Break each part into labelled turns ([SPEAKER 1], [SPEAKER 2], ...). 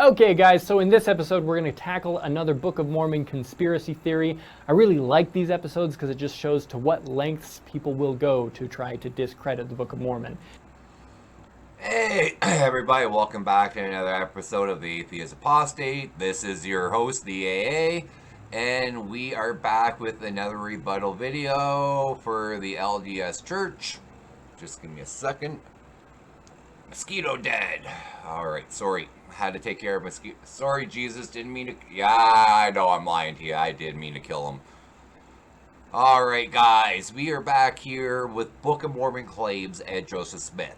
[SPEAKER 1] Okay guys, so in this episode we're going to tackle another Book of Mormon conspiracy theory. I really like these episodes because it just shows to what lengths people will go to try to discredit the Book of Mormon.
[SPEAKER 2] Hey everybody, welcome back to another episode of the Atheist Apostate. This is your host, the AA, and we are back with another rebuttal video for the LDS Church. Just give me a second. Mosquito dead. Alright, sorry. Had to take care of mosquito. Sorry, Jesus, didn't mean to. Yeah, I know I'm lying to you. I did mean to kill him. Alright, guys, we are back here with Book of Mormon claims and Joseph Smith.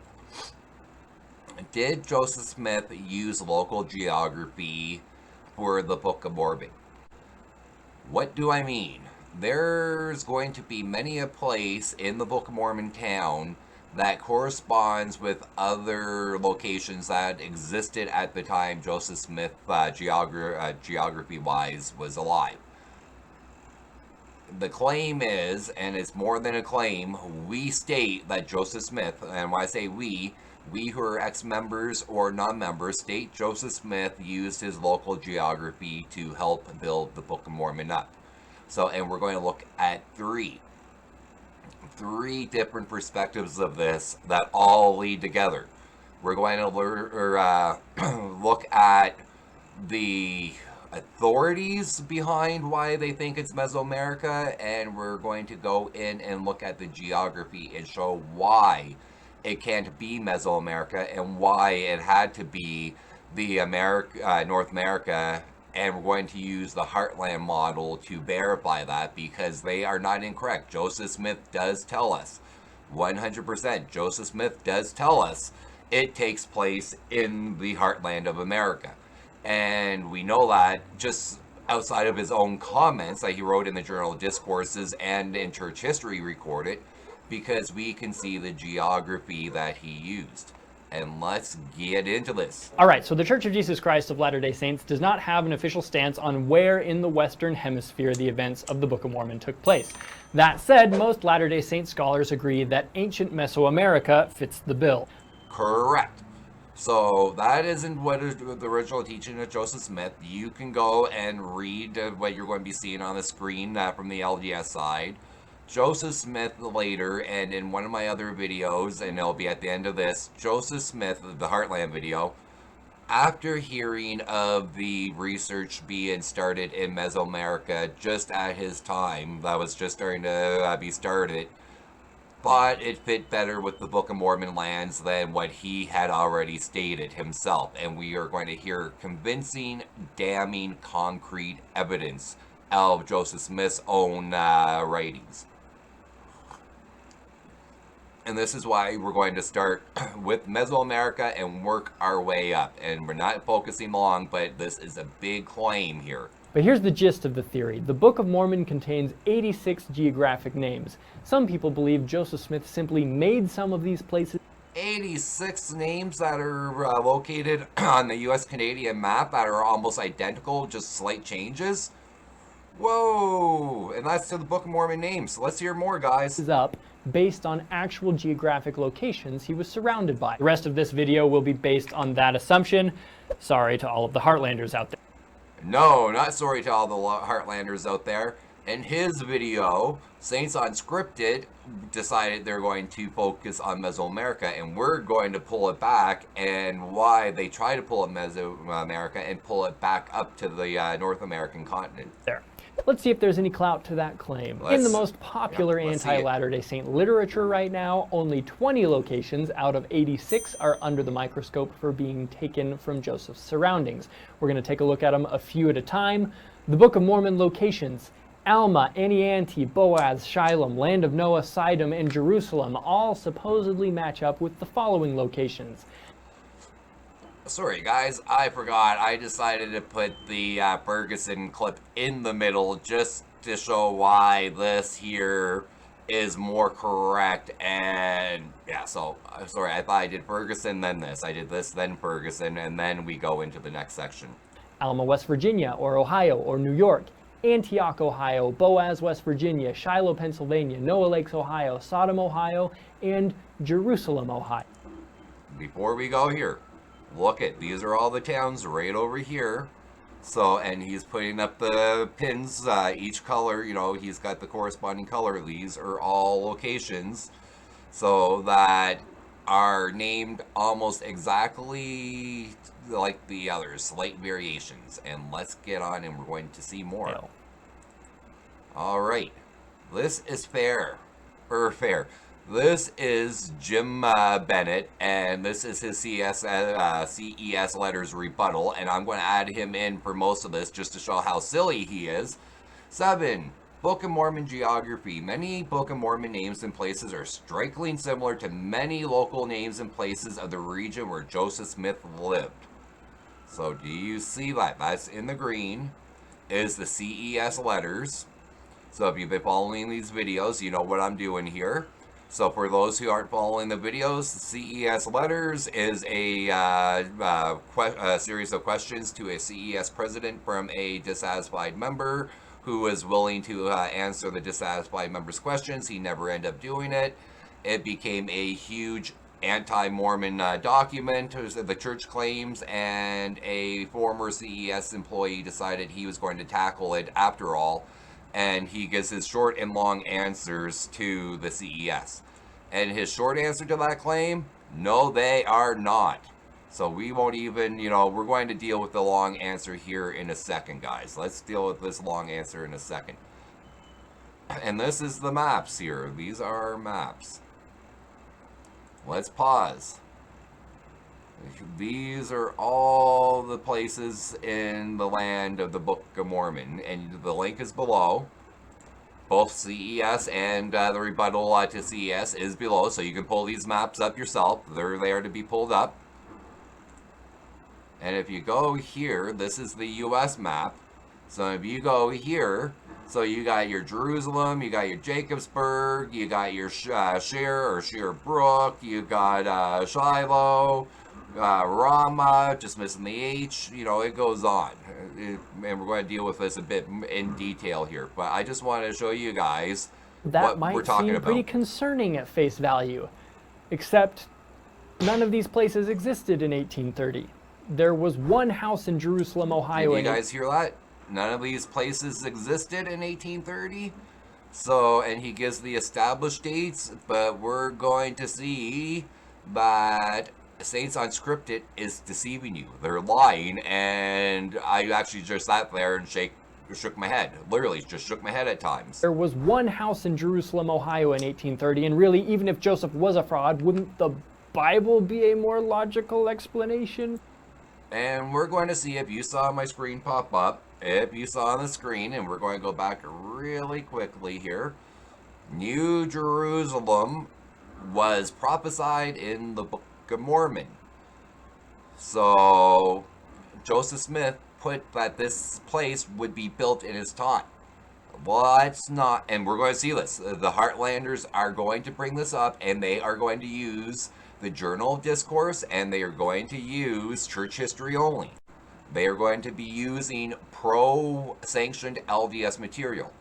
[SPEAKER 2] Did Joseph Smith use local geography for the Book of Mormon? What do I mean? There's going to be many a place in the Book of Mormon town that corresponds with other locations that existed at the time Joseph Smith, geography-wise, was alive. The claim is, and it's more than a claim, we state that Joseph Smith, and when I say we who are ex-members or non-members, state Joseph Smith used his local geography to help build the Book of Mormon up. So, and we're going to look at three different perspectives of this that all lead together. We're going to look at the authorities behind why they think it's Mesoamerica, and we're going to go in and look at the geography and show why it can't be Mesoamerica and why it had to be the North America. And we're going to use the Heartland model to verify that, because they are not incorrect. Joseph Smith does tell us, 100%, Joseph Smith does tell us it takes place in the heartland of America. And we know that just outside of his own comments that he wrote in the Journal of Discourses and in church history recorded, because we can see the geography that he used. And let's get into this.
[SPEAKER 1] All right, so the Church of Jesus Christ of Latter-day Saints does not have an official stance on where in the Western Hemisphere the events of the Book of Mormon took place. That said, most Latter-day Saint scholars agree that ancient Mesoamerica fits the bill.
[SPEAKER 2] Correct. So that isn't what is the original teaching of Joseph Smith. You can go and read what you're going to be seeing on the screen from the LDS side. Joseph Smith later, and in one of my other videos, and it'll be at the end of this, Joseph Smith, the Heartland video, after hearing of the research being started in Mesoamerica just at his time, that was just starting to be started, thought it fit better with the Book of Mormon lands than what he had already stated himself. And we are going to hear convincing, damning, concrete evidence of Joseph Smith's own writings. And this is why we're going to start with Mesoamerica and work our way up. And we're not focusing long, but this is a big claim here.
[SPEAKER 1] But here's the gist of the theory. The Book of Mormon contains 86 geographic names. Some people believe Joseph Smith simply made some of these places.
[SPEAKER 2] 86 names that are located on the US-Canadian map that are almost identical, just slight changes. Whoa! And that's to the Book of Mormon names. Let's hear more, guys.
[SPEAKER 1] Up based on actual geographic locations he was surrounded by. The rest of this video will be based on that assumption. Sorry to all of the Heartlanders out there.
[SPEAKER 2] No, not sorry to all the Heartlanders out there. In his video, Saints Unscripted decided they're going to focus on Mesoamerica, and we're going to pull it back, and why they try to pull it Mesoamerica and pull it back up to the North American continent.
[SPEAKER 1] There. Let's see if there's any clout to that claim. In the most popular anti-Latter-day Saint literature right now, only 20 locations out of 86 are under the microscope for being taken from Joseph's surroundings. We're going to take a look at them a few at a time. The Book of Mormon locations: Alma, Anianti, Boaz, Shiloh, Land of Noah, Sidom, and Jerusalem all supposedly match up with the following locations.
[SPEAKER 2] Sorry guys, I forgot. I decided to put the Ferguson clip in the middle just to show why this here is more correct. And yeah, so sorry, I thought I did Ferguson, then this. I did this, then Ferguson, and then we go into the next section.
[SPEAKER 1] Alma, West Virginia, or Ohio, or New York. Antioch, Ohio, Boaz, West Virginia, Shiloh, Pennsylvania, Noah Lakes, Ohio, Sodom, Ohio, and Jerusalem, Ohio.
[SPEAKER 2] Before we go here, Look at, these are all the towns right over here. So, and he's putting up the pins, each color, you know, he's got the corresponding color. These are all locations so that are named almost exactly like the others, slight variations. And let's get on and we're going to see more.
[SPEAKER 1] Yeah.
[SPEAKER 2] All right, this is fair. This is Jim Bennett, and this is his CES Letters Rebuttal, and I'm going to add him in for most of this just to show how silly he is. 7. Book of Mormon geography. Many Book of Mormon names and places are strikingly similar to many local names and places of the region where Joseph Smith lived. So do you see that? That's in the green, is the CES Letters. So if you've been following these videos, you know what I'm doing here. So for those who aren't following the videos, CES Letters is a series of questions to a CES president from a dissatisfied member who is willing to answer the dissatisfied member's questions. He never ended up doing it. It became a huge anti-Mormon document, the church claims, and a former CES employee decided he was going to tackle it after all. And he gives his short and long answers to the CES. And his short answer to that claim, no, they are not. So we won't even, you know, we're going to deal with the long answer here in a second, guys. Let's deal with this long answer in a second. And this is the maps here. These are maps. Let's pause. These are all the places in the land of the Book of Mormon, and the link is below. Both CES and the rebuttal to CES is below, so you can pull these maps up yourself. They're there to be pulled up. And if you go here, this is the US map. So if you go here, so you got your Jerusalem, you got your Jacobsburg, you got your Sheer Brook, you got Shiloh, Ramah, just missing the H, you know, it goes on. And we're going to deal with this a bit in detail here, but I just wanted to show you guys
[SPEAKER 1] that
[SPEAKER 2] what we're talking
[SPEAKER 1] might seem pretty concerning at face value, except none of these places existed in 1830. There was one house in Jerusalem, Ohio.
[SPEAKER 2] Did you guys hear that? None of these places existed in 1830. So, and he gives the established dates, but we're going to see that Saints Unscripted is deceiving you. They're lying, and I actually just sat there and shook my head. Literally, just shook my head at times.
[SPEAKER 1] There was one house in Jerusalem, Ohio in 1830, and really, even if Joseph was a fraud, wouldn't the Bible be a more logical explanation?
[SPEAKER 2] And we're going to see if you saw my screen pop up, if you saw on the screen, and we're going to go back really quickly here. New Jerusalem was prophesied in the Book of Mormon. So Joseph Smith put that this place would be built in his time. Well, it's not, and we're going to see this. The Heartlanders are going to bring this up, and they are going to use the Journal of Discourse, and they are going to use church history only. They are going to be using pro-sanctioned LDS material.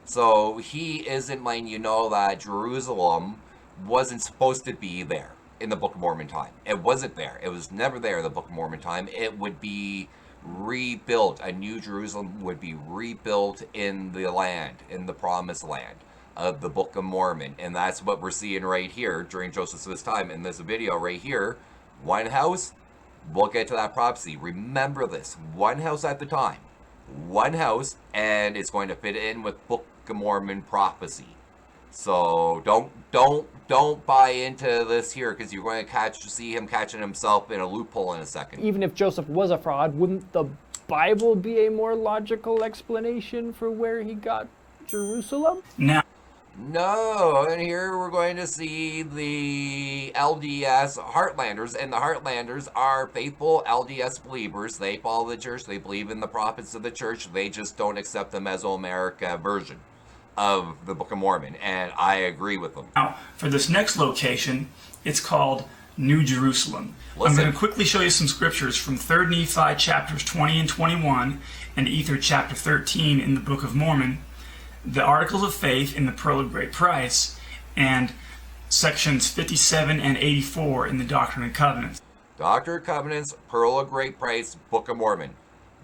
[SPEAKER 2] So he isn't letting you know that Jerusalem wasn't supposed to be there in the Book of Mormon time. It wasn't there. It was never there in the Book of Mormon time. It would be rebuilt. A new Jerusalem would be rebuilt in the land, in the promised land of the Book of Mormon. And that's what we're seeing right here during Joseph Smith's time in this video right here. One house, we'll get to that prophecy. Remember this, one house at the time. One house, and it's going to fit in with Book of Mormon prophecy. So don't buy into this here, because you're going to see him catching himself in a loophole in a second.
[SPEAKER 1] Even if Joseph was a fraud, wouldn't the Bible be a more logical explanation for where he got Jerusalem?
[SPEAKER 2] No, and here we're going to see the LDS Heartlanders, and the Heartlanders are faithful LDS believers. They follow the church, they believe in the prophets of the church, they just don't accept the Mesoamerican version of the Book of Mormon, and I agree with them.
[SPEAKER 3] Now, for this next location, it's called New Jerusalem.
[SPEAKER 2] Listen.
[SPEAKER 3] I'm going to quickly show you some scriptures from 3 Nephi chapters 20 and 21, and Ether chapter 13 in the Book of Mormon, the Articles of Faith in the Pearl of Great Price, and sections 57 and 84 in the Doctrine and Covenants.
[SPEAKER 2] Doctrine and Covenants, Pearl of Great Price, Book of Mormon.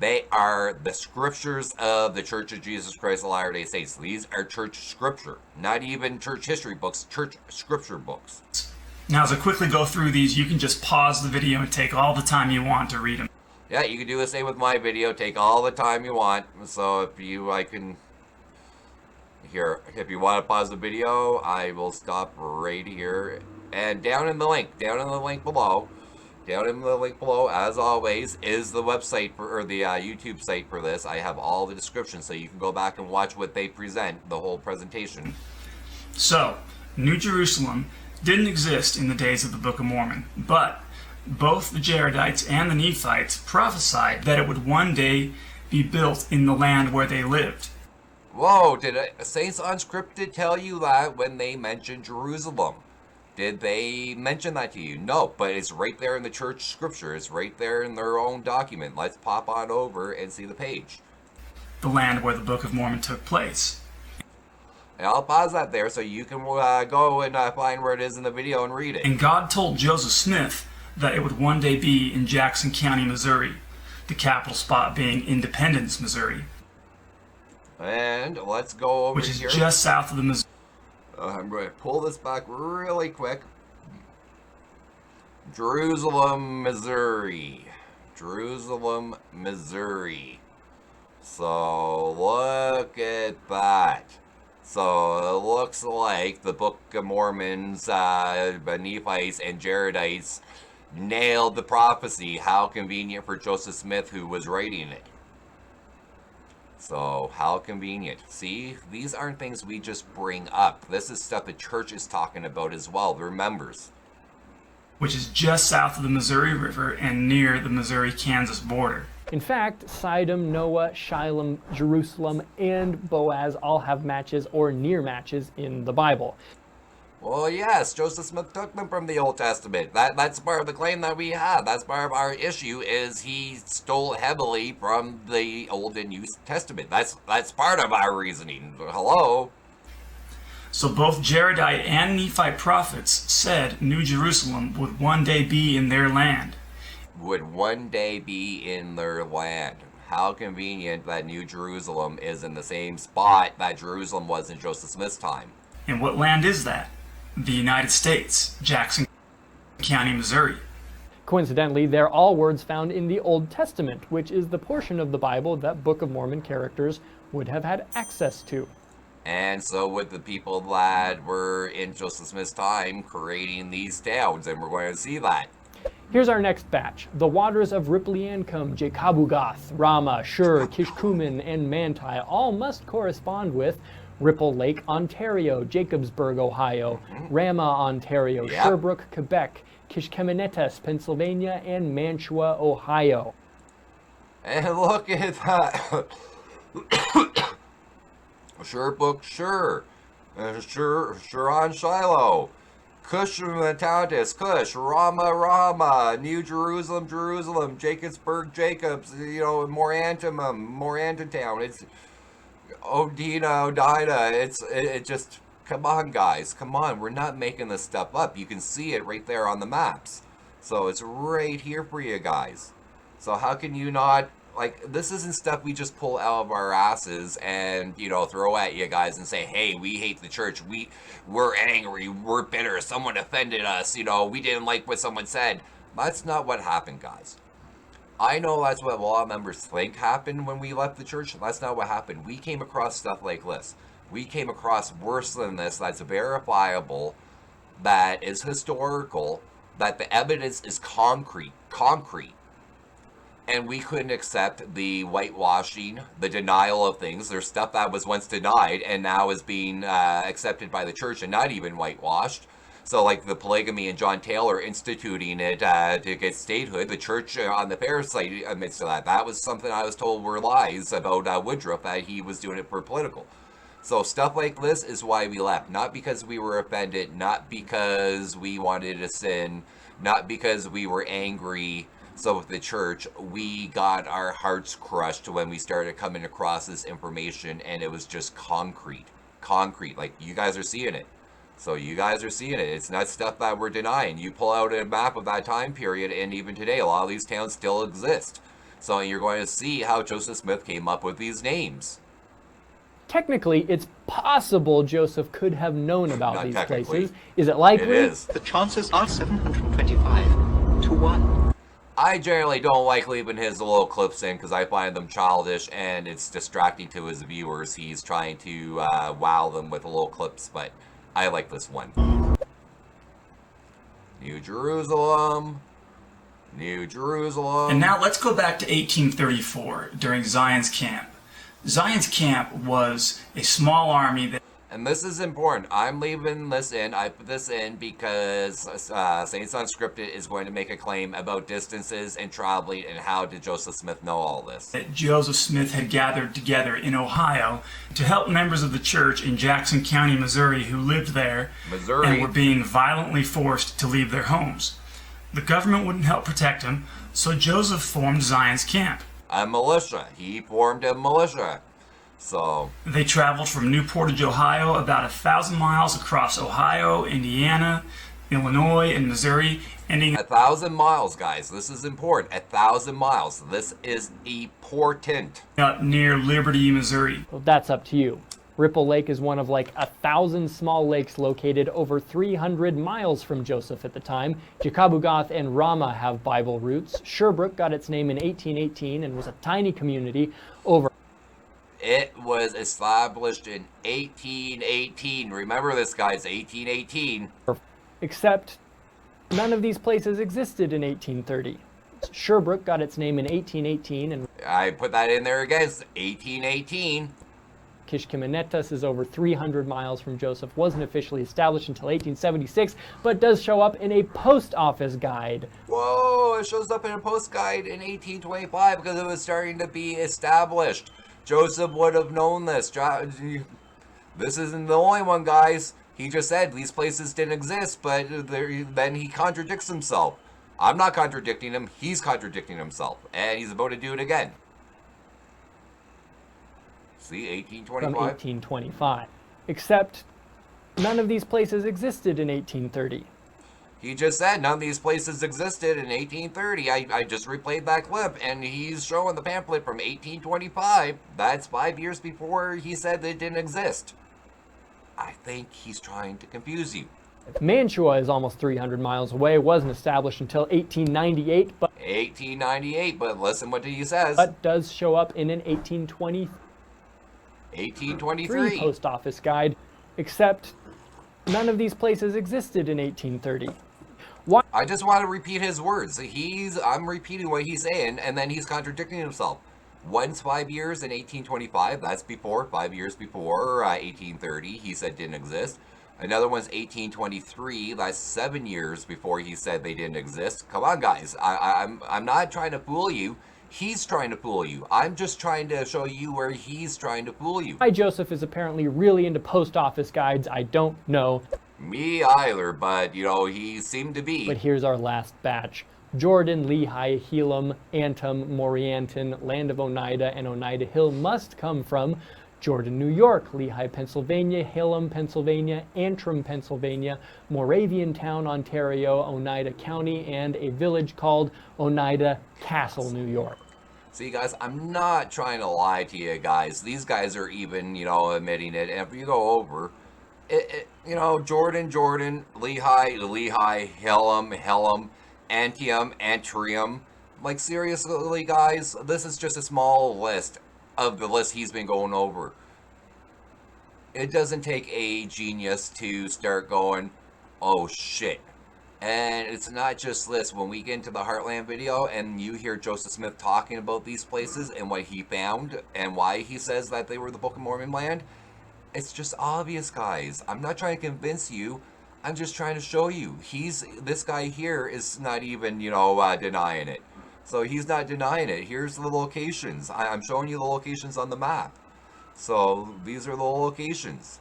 [SPEAKER 2] They are the scriptures of the Church of Jesus Christ of Latter-day Saints. These are church scripture, not even church history books, church scripture books.
[SPEAKER 3] Now, as I quickly go through these, you can just pause the video and take all the time you want to read them.
[SPEAKER 2] Yeah, you can do the same with my video. Take all the time you want. So if you want to pause the video, I will stop right here. And down in the link below, as always, is the website or the YouTube site for this. I have all the descriptions, so you can go back and watch what they present, the whole presentation.
[SPEAKER 3] So, New Jerusalem didn't exist in the days of the Book of Mormon, but both the Jaredites and the Nephites prophesied that it would one day be built in the land where they lived.
[SPEAKER 2] Whoa, did Saints Unscripted tell you that when they mentioned Jerusalem? Did they mention that to you? No, but it's right there in the church scripture. It's right there in their own document. Let's pop on over and see the page.
[SPEAKER 3] The land where the Book of Mormon took place.
[SPEAKER 2] And I'll pause that there so you can go and find where it is in the video and read it.
[SPEAKER 3] And God told Joseph Smith that it would one day be in Jackson County, Missouri, the capital spot being Independence, Missouri.
[SPEAKER 2] And let's go over
[SPEAKER 3] here. Which is
[SPEAKER 2] here.
[SPEAKER 3] just south of the Missouri.
[SPEAKER 2] I'm going to pull this back really quick. Jerusalem, Missouri. Jerusalem, Missouri. So look at that. So it looks like the Book of Mormon's Nephites and Jaredites nailed the prophecy. How convenient for Joseph Smith, who was writing it. So, how convenient. See, these aren't things we just bring up. This is stuff the church is talking about as well, their members.
[SPEAKER 3] Which is just south of the Missouri River and near the Missouri-Kansas border.
[SPEAKER 1] In fact, Sidon, Noah, Shiloh, Jerusalem, and Boaz all have matches or near matches in the Bible.
[SPEAKER 2] Well, yes, Joseph Smith took them from the Old Testament. That's part of the claim that we have. That's part of our issue, is he stole heavily from the Old and New Testament. That's part of our reasoning. Hello?
[SPEAKER 3] So both Jaredite and Nephite prophets said New Jerusalem would one day be in their land.
[SPEAKER 2] Would one day be in their land. How convenient that New Jerusalem is in the same spot that Jerusalem was in Joseph Smith's time.
[SPEAKER 3] And what land is that? The United States, Jackson County, Missouri.
[SPEAKER 1] Coincidentally, they're all words found in the Old Testament, which is the portion of the Bible that Book of Mormon characters would have had access to.
[SPEAKER 2] And so would the people that were in Joseph Smith's time creating these towns, and we're going to see that.
[SPEAKER 1] Here's our next batch. The waters of Ripliancum, Jacobugath, Rama, Shur, Kishkumen, and Manti all must correspond with Ripple Lake, Ontario, Jacobsburg, Ohio, Rama, Ontario, Sherbrooke, Quebec, Kishkemenetas, Pennsylvania, and Mantua, Ohio.
[SPEAKER 2] And look at that. Sherbrooke, Shur on Shiloh, Cush, Cush, Rama, New Jerusalem, Jacobsburg, Jacobs, Morantown. It's Odina. It just, come on, guys, come on. We're not making this stuff up. You can see it right there on the maps. So it's right here for you guys. So how can you not, like, this isn't stuff we just pull out of our asses and, throw at you guys and say, hey, we hate the church. We're angry. We're bitter. Someone offended us. We didn't like what someone said. That's not what happened, guys. I know that's what a lot of members think happened when we left the church. That's not what happened. We came across stuff like this. We came across worse than this. That's verifiable. That is historical. That the evidence is concrete. And we couldn't accept the whitewashing, the denial of things. There's stuff that was once denied and now is being accepted by the church and not even whitewashed. So like the polygamy and John Taylor instituting it to get statehood, the church on the Paris site admits to that. That was something I was told were lies about Woodruff, that he was doing it for political. So stuff like this is why we left. Not because we were offended, not because we wanted to sin, not because we were angry. So with the church, we got our hearts crushed when we started coming across this information, and it was just concrete. Like, you guys are seeing it. So you guys are seeing it. It's not stuff that we're denying. You pull out a map of that time period, and even today, a lot of these towns still exist. So you're going to see how Joseph Smith came up with these names.
[SPEAKER 1] Technically, it's possible Joseph could have known about
[SPEAKER 2] Not
[SPEAKER 1] these
[SPEAKER 2] technically.
[SPEAKER 1] places. Is it likely?
[SPEAKER 2] It is.
[SPEAKER 4] The chances are 725 to 1.
[SPEAKER 2] I generally don't like leaving his little clips in because I find them childish and it's distracting to his viewers. He's trying to wow them with little clips, but I like this one. New Jerusalem. New Jerusalem.
[SPEAKER 3] And now let's go back to 1834 during Zion's Camp. Zion's Camp was a small army that...
[SPEAKER 2] And this is important. I'm leaving this in. I put this in because Saints Unscripted is going to make a claim about distances and traveling and how did Joseph Smith know all this.
[SPEAKER 3] that Joseph Smith had gathered together in Ohio to help members of the church in Jackson County, Missouri, who lived there and were being violently forced to leave their homes. The government wouldn't help protect them, so Joseph formed Zion's Camp.
[SPEAKER 2] A militia. He formed a militia. So
[SPEAKER 3] They traveled from New Portage, Ohio, about 1,000 miles across Ohio, Indiana, Illinois, and Missouri, ending
[SPEAKER 2] 1,000 miles, guys. This is important. 1,000 miles. This is important.
[SPEAKER 3] up near Liberty, Missouri.
[SPEAKER 1] Well, that's up to you. Ripple Lake is one of like 1,000 small lakes located over 300 miles from Joseph at the time. Jekabugoth and Ramah have Bible roots. Sherbrooke got its name in 1818 and was a tiny community over.
[SPEAKER 2] It was established in 1818. Remember this, guys, 1818.
[SPEAKER 1] Except none of these places existed in 1830. Sherbrooke got its name in 1818 and
[SPEAKER 2] I put that in there again. It's 1818.
[SPEAKER 1] Kishkimenetas is over 300 miles from Joseph, wasn't officially established until 1876, but does show up in a post office guide.
[SPEAKER 2] Whoa, it shows up in a post guide in 1825 because it was starting to be established. Joseph would have known this. This isn't the only one, guys. He just said these places didn't exist, but then he contradicts himself. I'm not contradicting him. He's contradicting himself, and he's about to do it again. See, 1825?
[SPEAKER 1] From 1825. Except none of these places existed in 1830.
[SPEAKER 2] He just said none of these places existed in 1830. I just replayed that clip, and he's showing the pamphlet from 1825. That's 5 years before he said they didn't exist. I think he's trying to confuse you.
[SPEAKER 1] Mantua is almost 300 miles away, wasn't established until 1898, but
[SPEAKER 2] 1898, but listen what he says.
[SPEAKER 1] does show up in an 1823
[SPEAKER 2] 1823.
[SPEAKER 1] post office guide, except none of these places existed in 1830. Why?
[SPEAKER 2] I just want to repeat his words. I'm repeating what he's saying, and then he's contradicting himself. One's 5 years in 1825. That's before 5 years before 1830. He said didn't exist. Another one's 1823. That's 7 years before he said they didn't exist. Come on, guys. I'm not trying to fool you. He's trying to fool you. I'm just trying to show you where he's trying to fool you.
[SPEAKER 1] Why Joseph is apparently really into post office guides, I don't know.
[SPEAKER 2] Me either, but he seemed to be.
[SPEAKER 1] But here's our last batch. Jordan, Lehi, Helam, Antum, Morianton, Land of Oneida, and Oneida Hill must come from Jordan, New York, Lehi, Pennsylvania, Helam, Pennsylvania, Antrim, Pennsylvania, Moravian Town, Ontario, Oneida County, and a village called Oneida Castle, New York.
[SPEAKER 2] See, guys, I'm not trying to lie to you guys. These guys are even, admitting it. And if you go over, Jordan, Lehi, Helam, Antium, Antrium. Like, seriously, guys, this is just a small list of the list he's been going over. It doesn't take a genius to start going, oh shit. And it's not just this. When we get into the Heartland video and you hear Joseph Smith talking about these places and what he found and why he says that they were the Book of Mormon land, it's just obvious, guys. I'm not trying to convince you. I'm just trying to show you. This guy here is not even, denying it. So he's not denying it. Here's the locations. I'm showing you the locations on the map. So these are the locations.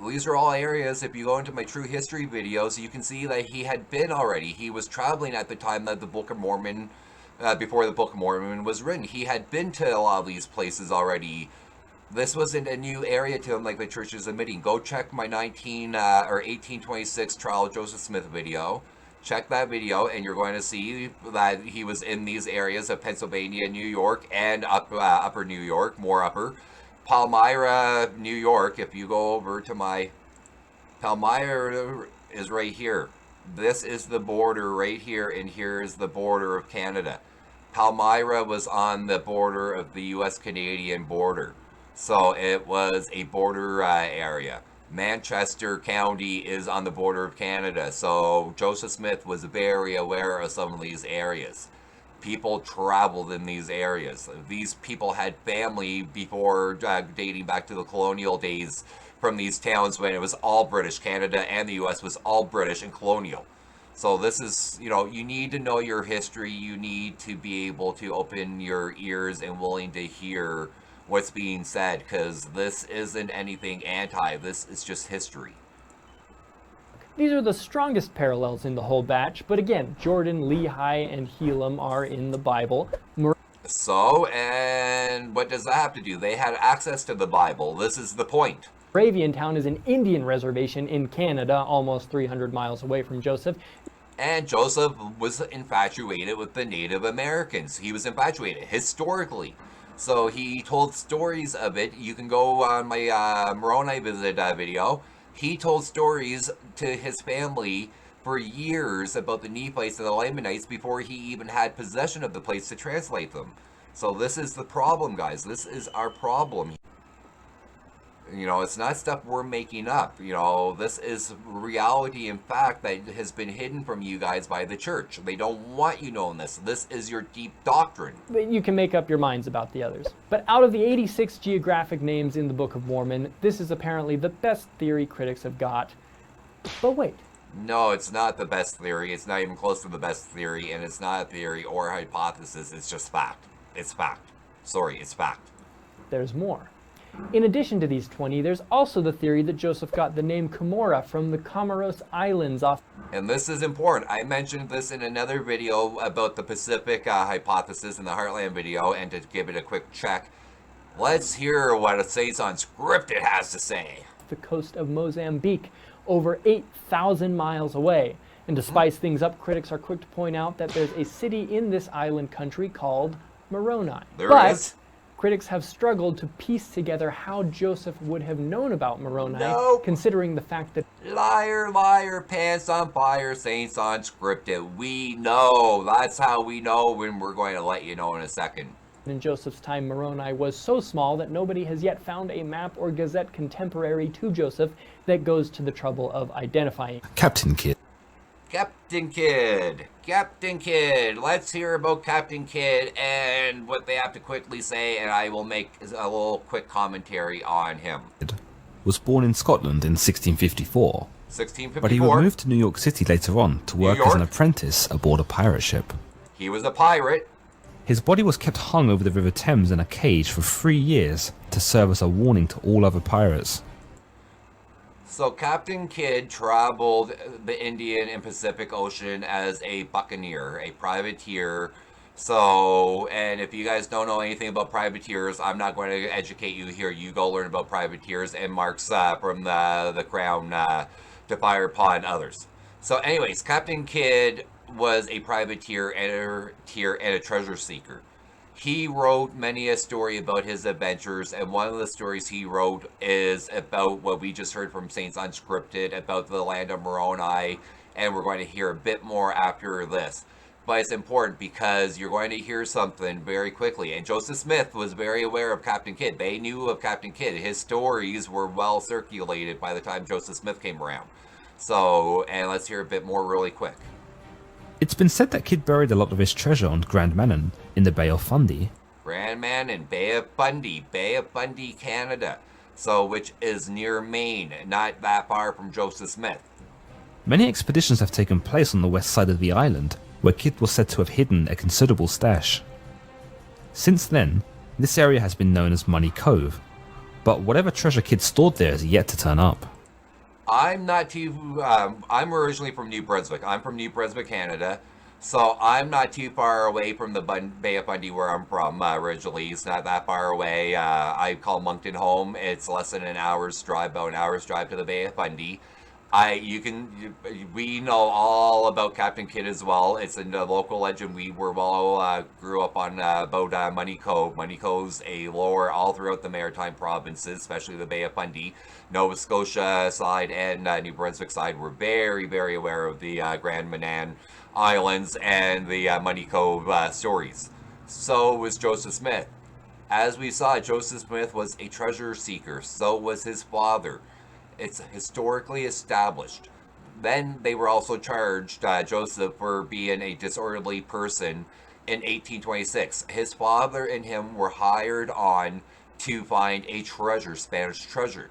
[SPEAKER 2] These are all areas, if you go into my true history videos, you can see that he had been already. He was traveling at the time that the Book of Mormon, before the Book of Mormon was written. He had been to a lot of these places already This wasn't a new area to him like the church is admitting. Go check my 1826 trial of Joseph Smith video. Check that video, and you're going to see that he was in these areas of Pennsylvania, New York, and upper New York, more upper. Palmyra, New York, if you go over to my... Palmyra is right here. This is the border right here, and here is the border of Canada. Palmyra was on the border of the U.S.-Canadian border. So it was a border area. Manchester County is on the border of Canada. So Joseph Smith was very aware of some of these areas. People traveled in these areas. These people had family before dating back to the colonial days from these towns when it was all British. Canada and the U.S. was all British and colonial. So this is, you know, you need to know your history. You need to be able to open your ears and willing to hear what's being said, because this isn't anything anti. This is just history.
[SPEAKER 1] These are the strongest parallels in the whole batch, but again, Jordan, Lehi, and Helam are in the Bible.
[SPEAKER 2] So, and what does that have to do? They had access to the Bible. This is the point.
[SPEAKER 1] Moravian Town is an Indian reservation in Canada, almost 300 miles away from Joseph.
[SPEAKER 2] And Joseph was infatuated with the Native Americans. He was infatuated, historically. So he told stories of it. You can go on my Moroni visit video. He told stories to his family for years about the Nephites and the Lamanites before he even had possession of the place to translate them. So this is the problem, guys. This is our problem. You know, it's not stuff we're making up. You know, this is reality and fact that has been hidden from you guys by the church. They don't want you knowing this. This is your deep doctrine.
[SPEAKER 1] But you can make up your minds about the others. But out of the 86 geographic names in the Book of Mormon, this is apparently the best theory critics have got. But wait.
[SPEAKER 2] No, it's not the best theory. It's not even close to the best theory, and it's not a theory or a hypothesis. It's just fact. It's fact. Sorry, it's fact.
[SPEAKER 1] There's more. In addition to these 20, there's also the theory that Joseph got the name Cumorah from the Comoros Islands off.
[SPEAKER 2] And this is important. I mentioned this in another video about the Pacific hypothesis in the Heartland video, and to give it a quick check, let's hear what it says on Scripted has to say.
[SPEAKER 1] The coast of Mozambique, over 8,000 miles away. And to spice things up, critics are quick to point out that there's a city in this island country called Moroni.
[SPEAKER 2] There is.
[SPEAKER 1] Critics have struggled to piece together how Joseph would have known about Moroni, considering the fact that...
[SPEAKER 2] Liar, liar, pants on fire, saints on Scripted. We know. That's how we know when we're going to let you know in a second.
[SPEAKER 1] In Joseph's time, Moroni was so small that nobody has yet found a map or gazette contemporary to Joseph that goes to the trouble of identifying.
[SPEAKER 5] Captain Kidd.
[SPEAKER 2] Captain Kidd. Captain Kidd. Let's hear about Captain Kidd and what they have to quickly say, and I will make a little quick commentary on him.
[SPEAKER 5] Was born in Scotland in 1654.
[SPEAKER 2] 1654.
[SPEAKER 5] But he would move to New York City later on to work as an apprentice aboard a pirate ship.
[SPEAKER 2] He was a pirate.
[SPEAKER 5] His body was kept hung over the River Thames in a cage for 3 years to serve as a warning to all other pirates.
[SPEAKER 2] So Captain Kidd traveled the Indian and Pacific Ocean as a buccaneer, a privateer. So, and if you guys don't know anything about privateers, I'm not going to educate you here. You go learn about privateers and Mark's from the Crown to fire upon others. So anyways, Captain Kidd was a privateer and a treasure seeker. He wrote many a story about his adventures, and one of the stories he wrote is about what we just heard from Saints Unscripted, about the land of Moroni, and we're going to hear a bit more after this. But it's important because you're going to hear something very quickly, and Joseph Smith was very aware of Captain Kidd. They knew of Captain Kidd. His stories were well circulated by the time Joseph Smith came around. So, and let's hear a bit more really quick.
[SPEAKER 5] It's been said that Kidd buried a lot of his treasure on Grand Manan in the Bay of Fundy.
[SPEAKER 2] Grand Manan, Bay of Fundy, Canada. So, which is near Maine, not that far from Joseph Smith.
[SPEAKER 5] Many expeditions have taken place on the west side of the island, where Kidd was said to have hidden a considerable stash. Since then, this area has been known as Money Cove, but whatever treasure Kidd stored there is yet to turn up.
[SPEAKER 2] I'm not too, I'm originally from New Brunswick. I'm from New Brunswick, Canada. So I'm not too far away from the Bay of Fundy where I'm from originally. It's not that far away. I call Moncton home. It's less than an hour's drive, about an hour's drive to the Bay of Fundy. We know all about Captain Kidd as well. It's in the local legend. We were all grew up on about Money Cove. Money Cove's a lore all throughout the Maritime provinces, especially the Bay of Fundy. Nova Scotia side and New Brunswick side were very, very aware of the Grand Manan Islands and the Money Cove stories. So was Joseph Smith. As we saw, Joseph Smith was a treasure seeker. So was his father. It's historically established. Then they were also charged, Joseph, for being a disorderly person in 1826. His father and him were hired on to find a treasure, Spanish treasure.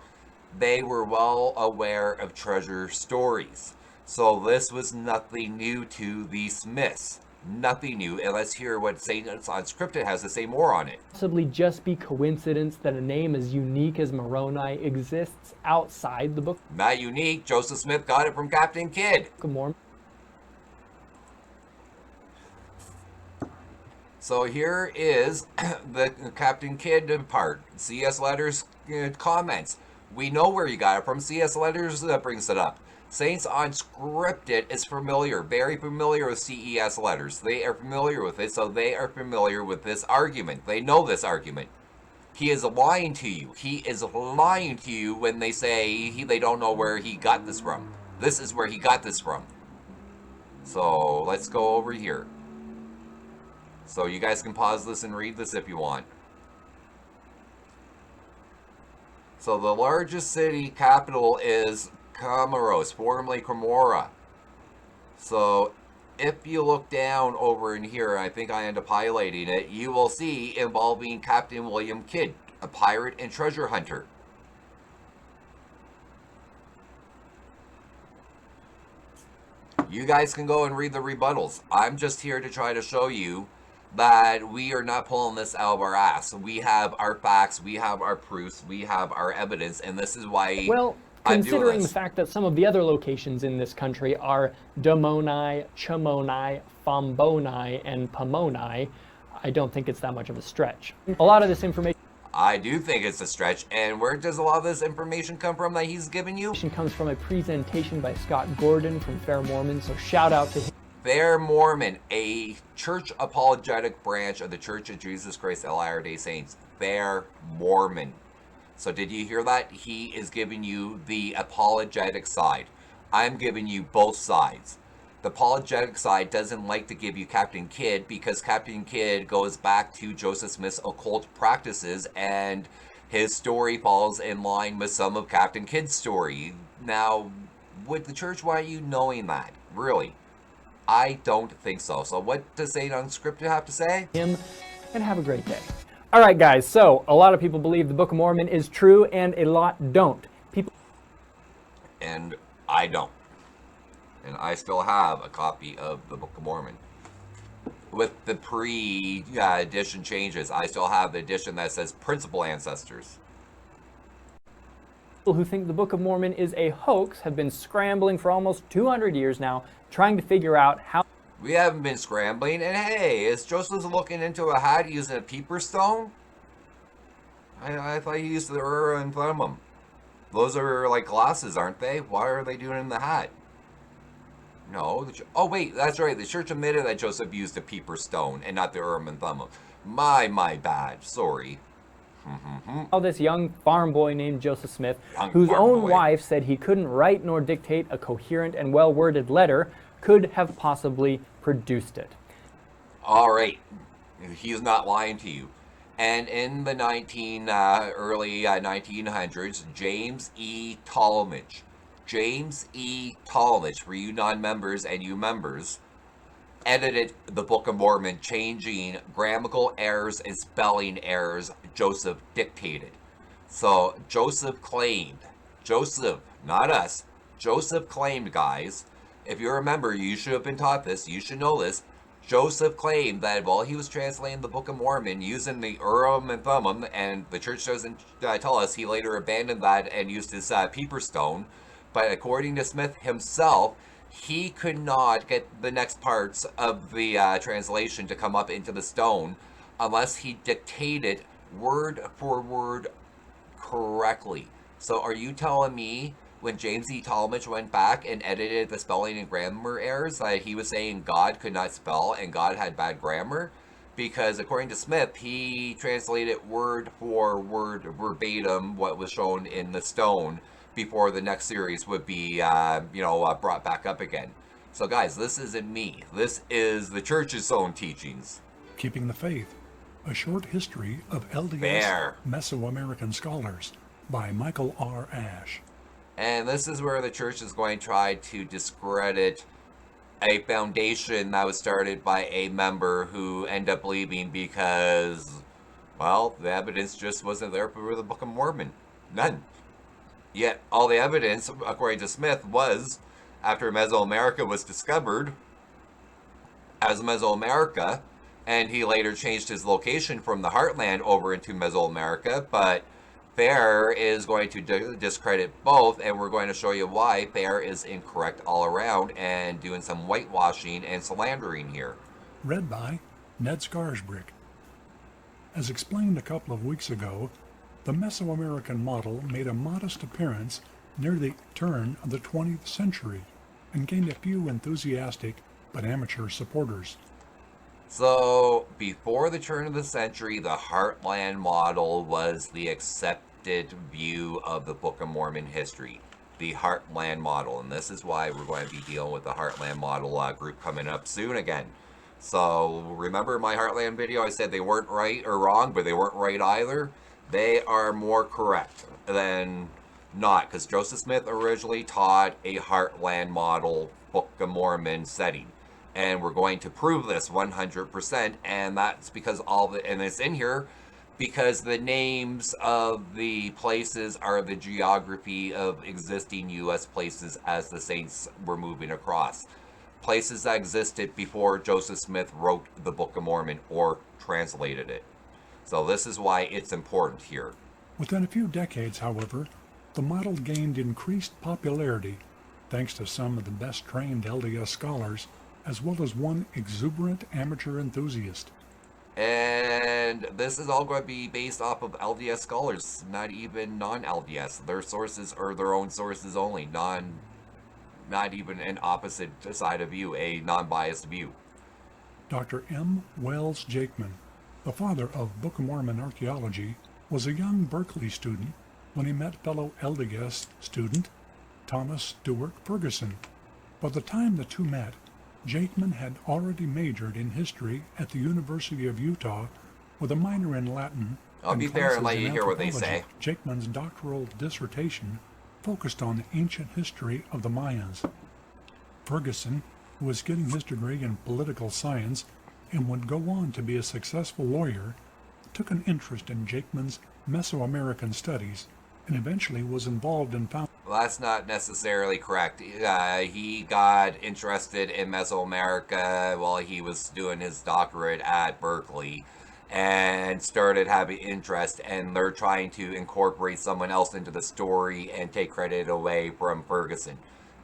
[SPEAKER 2] They were well aware of treasure stories. So this was nothing new to the Smiths. Nothing new. And let's hear what St. Unscripted has to say more on it.
[SPEAKER 1] Possibly just be coincidence that a name as unique as Moroni exists outside the Book
[SPEAKER 2] Not unique. Joseph Smith got it from Captain Kidd.
[SPEAKER 1] of Mormon.
[SPEAKER 2] So here is the Captain Kidd part. CS Letters comments. We know where you got it from. CS Letters brings it up. Saints Unscripted is familiar, very familiar with CES Letters. They are familiar with it, so they are familiar with this argument. They know this argument. He is lying to you. He is lying to you when they say they don't know where he got this from. This is where he got this from. So let's go over here. So you guys can pause this and read this if you want. So the largest city capital is Comoros, formerly Cremora. So if you look down over in here, I think I end up highlighting it, you will see involving Captain William Kidd, a pirate and treasure hunter. You guys can go and read the rebuttals. I'm just here to try to show you that we are not pulling this out of our ass. We have our facts, we have our proofs, we have our evidence, and this is why
[SPEAKER 1] considering the fact that some of the other locations in this country are Domoni, Chamoni, Fomboni, and Pomoni, I don't think it's that much of a stretch. A lot of this information
[SPEAKER 2] I do think it's a stretch. And where does a lot of this information come from that he's given you?
[SPEAKER 1] comes from a presentation by Scott Gordon from Fair Mormon, so shout out to him.
[SPEAKER 2] Fair Mormon, a church apologetic branch of the Church of Jesus Christ of Latter-day Saints. Fair Mormon. So did you hear that? He is giving you the apologetic side. I'm giving you both sides. The apologetic side doesn't like to give you Captain Kidd because Captain Kidd goes back to Joseph Smith's occult practices and his story falls in line with some of Captain Kidd's story. Now, would the church want you knowing that? Really? I don't think so. So what does St. Unscripted have to say?
[SPEAKER 1] And have a great day. All right, guys, so a lot of people believe the Book of Mormon is true and a lot don't.
[SPEAKER 2] And I don't. And I still have a copy of the Book of Mormon. With the pre-edition changes, I still have the edition that says Principal Ancestors.
[SPEAKER 1] People who think the Book of Mormon is a hoax have been scrambling for almost 200 years now, trying to figure out how...
[SPEAKER 2] We haven't been scrambling, and hey, is Joseph looking into a hat using a peeper stone? I thought he used the Ur and Thummim. Those are like glasses, aren't they? Why are they doing it in the hat? No. Oh, wait, that's right. The church admitted that Joseph used a peeper stone and not the Urim and Thummim. My bad. Sorry.
[SPEAKER 1] How this young farm boy named Joseph Smith, whose own wife said he couldn't write nor dictate a coherent and well-worded letter, could have possibly produced it.
[SPEAKER 2] All right. He's not lying to you. And in the early 1900s, James E. Talmage, for you non-members and you members, edited the Book of Mormon, changing grammatical errors and spelling errors Joseph dictated. So Joseph claimed, not us, Joseph claimed, guys, if you remember, you should have been taught this, you should know this, Joseph claimed that while he was translating the Book of Mormon using the Urim and Thummim, and the church doesn't tell us, he later abandoned that and used his peeper stone. But according to Smith himself, he could not get the next parts of the translation to come up into the stone unless he dictated word for word correctly. So are you telling me when James E. Talmage went back and edited the spelling and grammar errors that he was saying God could not spell and God had bad grammar? Because according to Smith, he translated word for word verbatim what was shown in the stone before the next series would be, brought back up again. So guys, this isn't me. This is the church's own teachings.
[SPEAKER 6] Keeping the Faith, a short history of LDS Mesoamerican scholars by Michael R. Ash.
[SPEAKER 2] And this is where the church is going to try to discredit a foundation that was started by a member who ended up leaving because, well, the evidence just wasn't there for the Book of Mormon. None. Yet all the evidence, according to Smith, was after Mesoamerica was discovered as Mesoamerica, and he later changed his location from the Heartland over into Mesoamerica, but Fair is going to discredit both, and we're going to show you why Fair is incorrect all around and doing some whitewashing and slandering here.
[SPEAKER 6] Read by Ned Scarsbrick. As explained a couple of weeks ago, the Mesoamerican model made a modest appearance near the turn of the 20th century and gained a few enthusiastic but amateur supporters.
[SPEAKER 2] So, before the turn of the century, the Heartland model was the accepted view of the Book of Mormon history. The Heartland model, and this is why we're going to be dealing with the Heartland model group coming up soon again. So, remember my Heartland video? I said they weren't right or wrong, but they weren't right either. They are more correct than not, because Joseph Smith originally taught a Heartland model Book of Mormon setting. And we're going to prove this 100%, and that's because and it's in here because the names of the places are the geography of existing U.S. places as the saints were moving across. Places that existed before Joseph Smith wrote the Book of Mormon or translated it. So this is why it's important here.
[SPEAKER 6] Within a few decades, however, the model gained increased popularity thanks to some of the best trained LDS scholars as well as one exuberant amateur enthusiast.
[SPEAKER 2] And this is all going to be based off of LDS scholars, not even non-LDS. Their sources are their own sources only, not even an opposite side of view, a non-biased view.
[SPEAKER 6] Dr. M. Wells Jakeman, the father of Book of Mormon archaeology, was a young Berkeley student when he met fellow LDS student Thomas Stuart Ferguson. By the time the two met, Jakeman had already majored in history at the University of Utah with a minor in Latin.
[SPEAKER 2] I'll be fair and let you hear what they say.
[SPEAKER 6] Jakeman's doctoral dissertation focused on the ancient history of the Mayans. Ferguson, who was getting his degree in political science and would go on to be a successful lawyer, took an interest in Jakeman's Mesoamerican studies and eventually was involved in founding.
[SPEAKER 2] Well, that's not necessarily correct. He got interested in Mesoamerica while he was doing his doctorate at Berkeley and started having interest, and they're trying to incorporate someone else into the story and take credit away from Ferguson.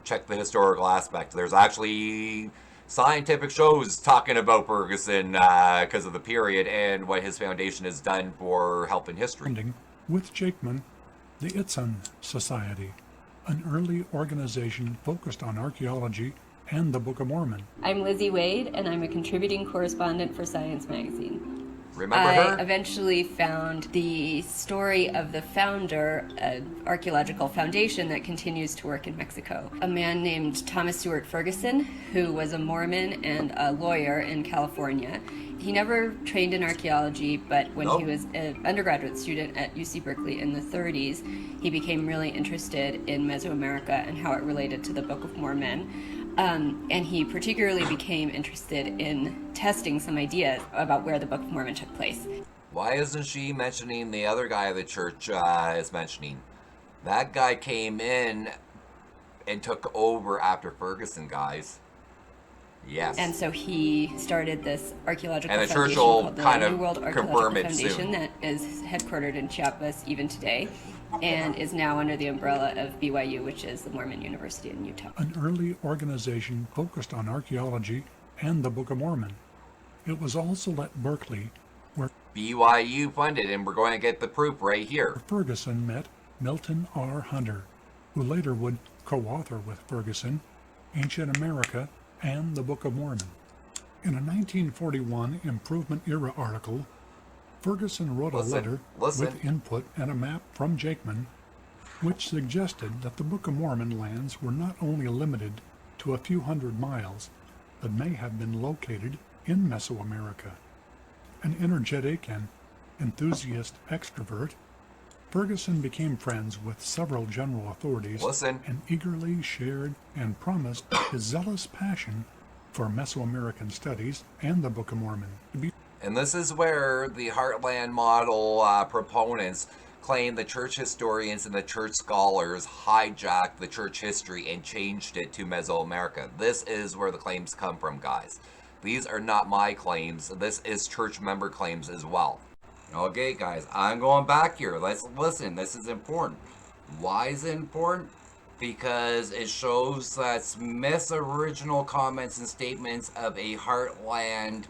[SPEAKER 2] Check the historical aspect. There's actually scientific shows talking about Ferguson because of the period and what his foundation has done for helping history.
[SPEAKER 6] With Jakeman, the Itzan Society, an early organization focused on archaeology and the Book of Mormon.
[SPEAKER 7] I'm Lizzie Wade, and I'm a contributing correspondent for Science Magazine.
[SPEAKER 2] Remember her?
[SPEAKER 7] I eventually found the story of the founder, an archaeological foundation that continues to work in Mexico. A man named Thomas Stuart Ferguson, who was a Mormon and a lawyer in California. He never trained in archaeology, but when he was an undergraduate student at UC Berkeley in the 30s, he became really interested in Mesoamerica and how it related to the Book of Mormon. And he particularly became interested in testing some ideas about where the Book of Mormon took place.
[SPEAKER 2] Why isn't she mentioning the other guy the church is mentioning? That guy came in and took over after Ferguson, guys. Yes.
[SPEAKER 7] And so he started this archaeological
[SPEAKER 2] and the
[SPEAKER 7] foundation
[SPEAKER 2] church will
[SPEAKER 7] called the
[SPEAKER 2] kind
[SPEAKER 7] New
[SPEAKER 2] of
[SPEAKER 7] World
[SPEAKER 2] confirm
[SPEAKER 7] Archaeological
[SPEAKER 2] it
[SPEAKER 7] Foundation
[SPEAKER 2] soon.
[SPEAKER 7] that is headquartered in Chiapas even today. and is now under the umbrella of BYU, which is the Mormon University in Utah.
[SPEAKER 6] An early organization focused on archaeology and the Book of Mormon. It was also at Berkeley where
[SPEAKER 2] BYU funded, and we're going to get the proof right here.
[SPEAKER 6] Ferguson met Milton R. Hunter, who later would co-author with Ferguson Ancient America and the Book of Mormon. In a 1941 Improvement Era article, Ferguson wrote a letter with input and a map from Jakeman, which suggested that the Book of Mormon lands were not only limited to a few hundred miles, but may have been located in Mesoamerica. An energetic and enthusiast extrovert, Ferguson became friends with several general authorities and eagerly shared and promised his zealous passion for Mesoamerican studies and the Book of Mormon.
[SPEAKER 2] And this is where the Heartland Model proponents claim the church historians and the church scholars hijacked the church history and changed it to Mesoamerica. This is where the claims come from, guys. These are not my claims. This is church member claims as well. Okay, guys, I'm going back here. Let's listen. This is important. Why is it important? Because it shows that Smith's original comments and statements of a Heartland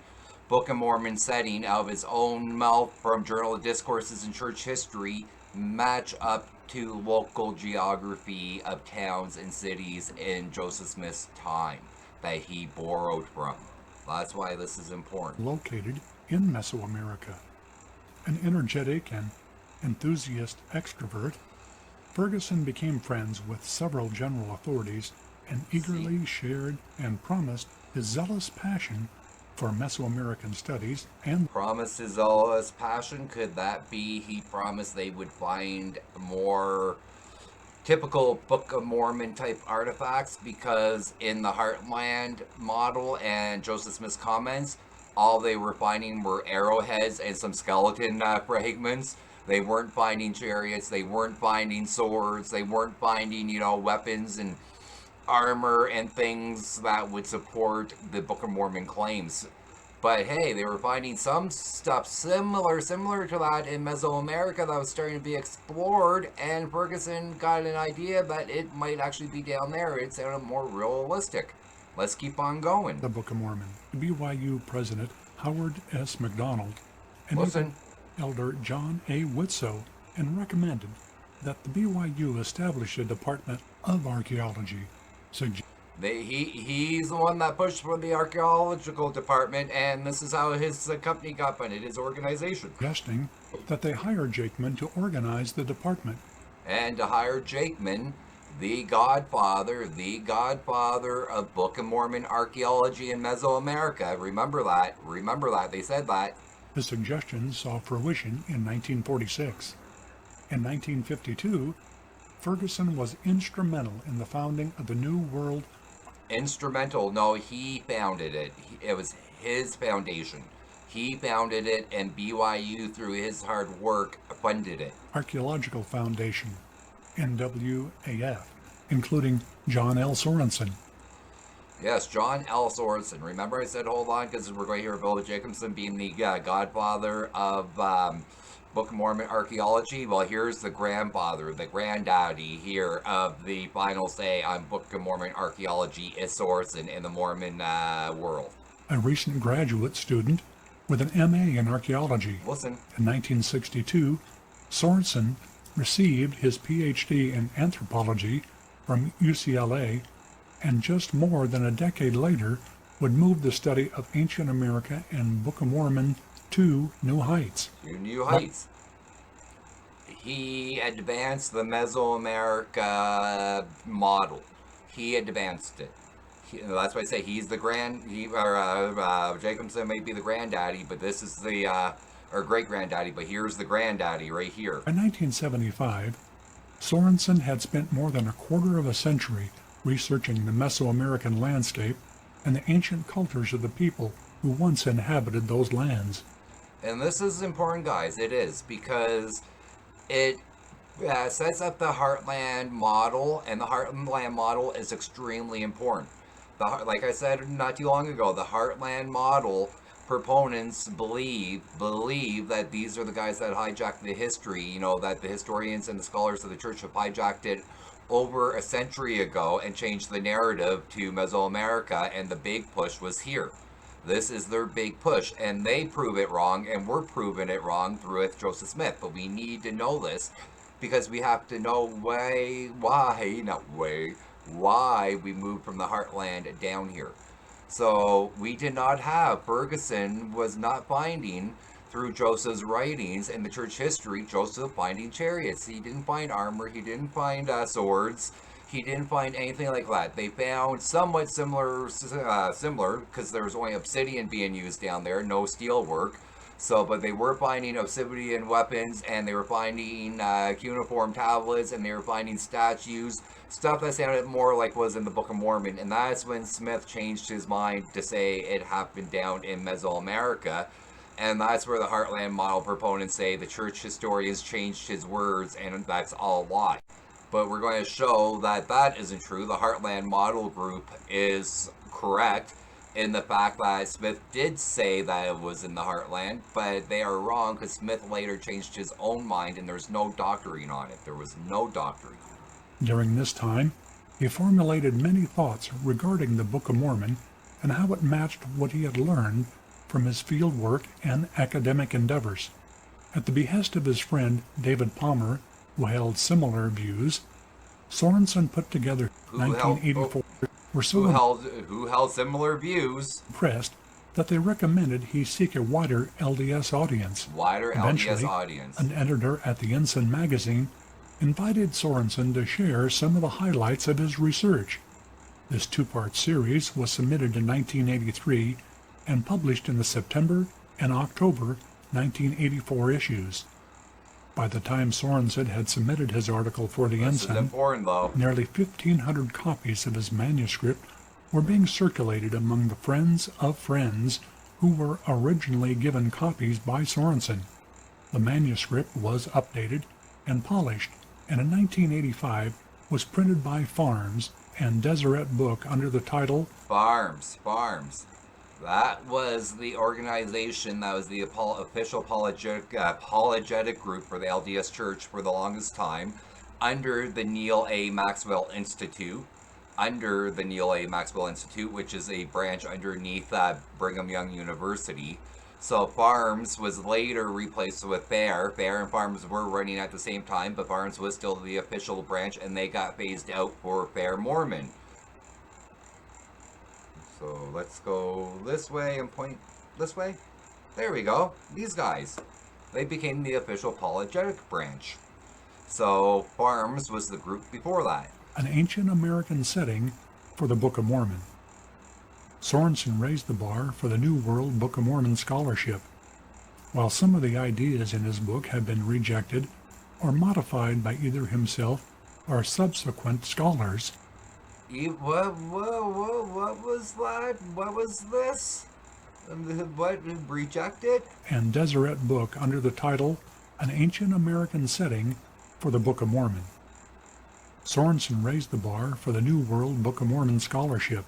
[SPEAKER 2] Book of Mormon setting out of his own mouth from Journal of Discourses in Church History match up to local geography of towns and cities in Joseph Smith's time that he borrowed from. That's why this is important.
[SPEAKER 6] Located in Mesoamerica. An energetic and enthusiast extrovert, Ferguson became friends with several general authorities and eagerly shared and promised his zealous passion for Mesoamerican studies and
[SPEAKER 2] promised his zealous passion. Could that be he promised they would find more typical Book of Mormon type artifacts? Because in the Heartland Model and Joseph Smith's comments, all they were finding were arrowheads and some skeleton fragments. They weren't finding chariots, they weren't finding swords, they weren't finding, weapons and armor and things that would support the Book of Mormon claims. But hey, they were finding some stuff similar to that in Mesoamerica that was starting to be explored, and Ferguson got an idea that it might actually be down there. It sounded more realistic. Let's keep on going.
[SPEAKER 6] The Book of Mormon. BYU President Howard S. McDonald and Elder John A. Whitsoe and recommended that the BYU establish a Department of Archaeology.
[SPEAKER 2] He's the one that pushed for the archaeological department, and this is how his company got funded, his organization.
[SPEAKER 6] Suggesting that they hire Jakeman to organize the department. And
[SPEAKER 2] to hire Jakeman, the godfather of Book of Mormon archaeology in Mesoamerica. Remember that, they said that.
[SPEAKER 6] The suggestion saw fruition in 1946. In 1952, Ferguson was instrumental in the founding of the New World.
[SPEAKER 2] Instrumental? No, he founded it. It was his foundation. He founded it, and BYU, through his hard work, funded it.
[SPEAKER 6] Archaeological Foundation, NWAF, including John L. Sorensen.
[SPEAKER 2] Yes, John L. Sorensen. Remember I said hold on, because we're going to hear Bill Jacobson being the godfather of Book of Mormon archaeology. Well, here's the grandfather, the granddaddy here of the final say on Book of Mormon archaeology is Sorensen in the Mormon world.
[SPEAKER 6] A recent graduate student with an MA in archaeology.
[SPEAKER 2] Listen.
[SPEAKER 6] In 1962, Sorensen received his PhD in anthropology from UCLA, and just more than a decade later would move the study of ancient America and Book of Mormon to new heights.
[SPEAKER 2] He advanced the Mesoamerica model. He advanced it. That's why I say he's the Jacobson may be the granddaddy, but this is the or great granddaddy, but here's the granddaddy right here.
[SPEAKER 6] By 1975, Sorensen had spent more than a quarter of a century researching the Mesoamerican landscape and the ancient cultures of the people who once inhabited those lands.
[SPEAKER 2] And this is important, guys. It is, because it sets up the Heartland Model, and the Heartland Model is extremely important. Like I said not too long ago, the Heartland Model proponents believe that these are the guys that hijacked the history, you know, that the historians and the scholars of the church have hijacked it over a century ago and changed the narrative to Mesoamerica, and the big push was here. This is their big push, and they prove it wrong, and we're proving it wrong through Joseph Smith. But we need to know this because we have to know why we moved from the heartland down here. So we did not have, Ferguson was not finding, through Joseph's writings and the church history, Joseph finding chariots. He didn't find armor, he didn't find swords, he didn't find anything like that. They found somewhat similar, because there was only obsidian being used down there, no steel work. So, but they were finding obsidian weapons, and they were finding cuneiform tablets, and they were finding statues, stuff that sounded more like was in the Book of Mormon. And that's when Smith changed his mind to say it happened down in Mesoamerica. And that's where the Heartland Model proponents say the church historians changed his words, and that's all a lie. But we're going to show that that isn't true. The Heartland Model group is correct in the fact that Smith did say that it was in the Heartland, but they are wrong because Smith later changed his own mind, and there's no doctoring on it. There was no doctoring.
[SPEAKER 6] During this time, he formulated many thoughts regarding the Book of Mormon and how it matched what he had learned from his field work and academic endeavors. At the behest of his friend David Palmer, who held similar views, Sorensen put together 1984 were so
[SPEAKER 2] who held similar views,
[SPEAKER 6] impressed that they recommended he seek a wider LDS audience.
[SPEAKER 2] LDS audience.
[SPEAKER 6] An editor at the Ensign magazine invited Sorensen to share some of the highlights of his research. This two-part series was submitted in 1983 and published in the September and October 1984 issues. By the time Sorensen had submitted his article for the Ensign, nearly 1,500 copies of his manuscript were being circulated among the friends of friends who were originally given copies by Sorensen. The manuscript was updated and polished, and in 1985 was printed by Farms and Deseret Book under the title
[SPEAKER 2] Farms. That was the organization that was the official apologetic group for the LDS Church for the longest time, under the Neil A. Maxwell Institute, which is a branch underneath Brigham Young University. So Farms was later replaced with Fair. Fair and Farms were running at the same time, but Farms was still the official branch, and they got phased out for Fair Mormon. So let's go this way and point this way. There we go. These guys. They became the official apologetic branch. So Farms was the group before that.
[SPEAKER 6] An ancient American setting for the Book of Mormon. Sorensen raised the bar for the New World Book of Mormon scholarship. While some of the ideas in his book have been rejected or modified by either himself or subsequent scholars,
[SPEAKER 2] What was that? What was this? What, rejected?
[SPEAKER 6] And Deseret Book under the title An Ancient American Setting for the Book of Mormon. Sorensen raised the bar for the New World Book of Mormon scholarship.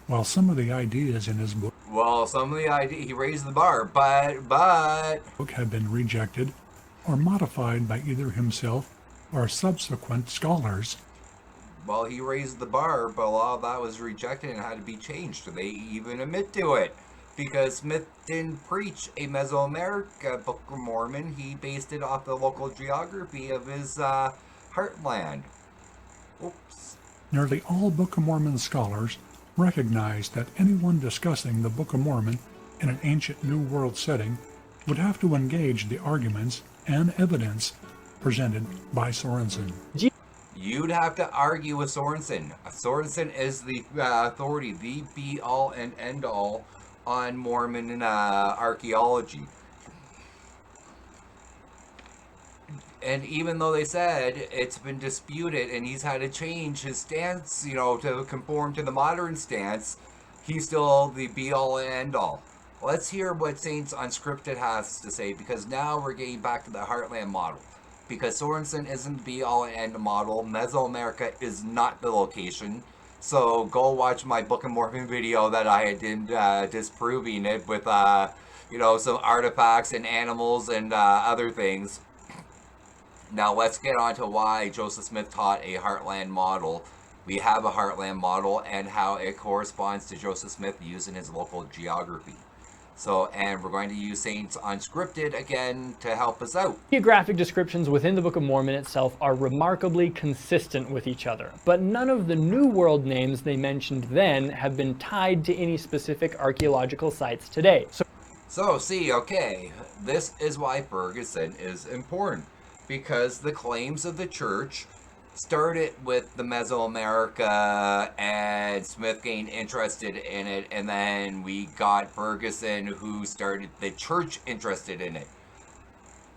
[SPEAKER 6] While some of the ideas in his book
[SPEAKER 2] he raised the bar, but
[SPEAKER 6] have been rejected or modified by either himself or subsequent scholars.
[SPEAKER 2] Well, he raised the bar, but a lot of that was rejected and had to be changed. They even admit to it. Because Smith didn't preach a Mesoamerica Book of Mormon. He based it off the local geography of his heartland. Oops.
[SPEAKER 6] Nearly all Book of Mormon scholars recognize that anyone discussing the Book of Mormon in an ancient New World setting would have to engage the arguments and evidence presented by Sorensen.
[SPEAKER 2] You'd have to argue with Sorensen. Sorensen is the authority, the be-all and end-all on Mormon archaeology. And even though they said it's been disputed and he's had to change his stance, to conform to the modern stance, he's still the be-all and end-all. Let's hear what Saints Unscripted has to say, because now we're getting back to the Heartland Model. Because Sorensen isn't the be-all and end model. Mesoamerica is not the location. So go watch my Book of Mormon video that I did disproving it with, you know, some artifacts and animals and other things. Now let's get on to why Joseph Smith taught a Heartland model. We have a Heartland model and how it corresponds to Joseph Smith using his local geography. So, and we're going to use Saints Unscripted again to help us out.
[SPEAKER 1] Geographic descriptions within the Book of Mormon itself are remarkably consistent with each other, but none of the New World names they mentioned then have been tied to any specific archaeological sites today.
[SPEAKER 2] So see, okay, this is why Ferguson is important, because the claims of the church started with the Mesoamerica and Smith gained interested in it, and then we got Ferguson who started the church interested in it.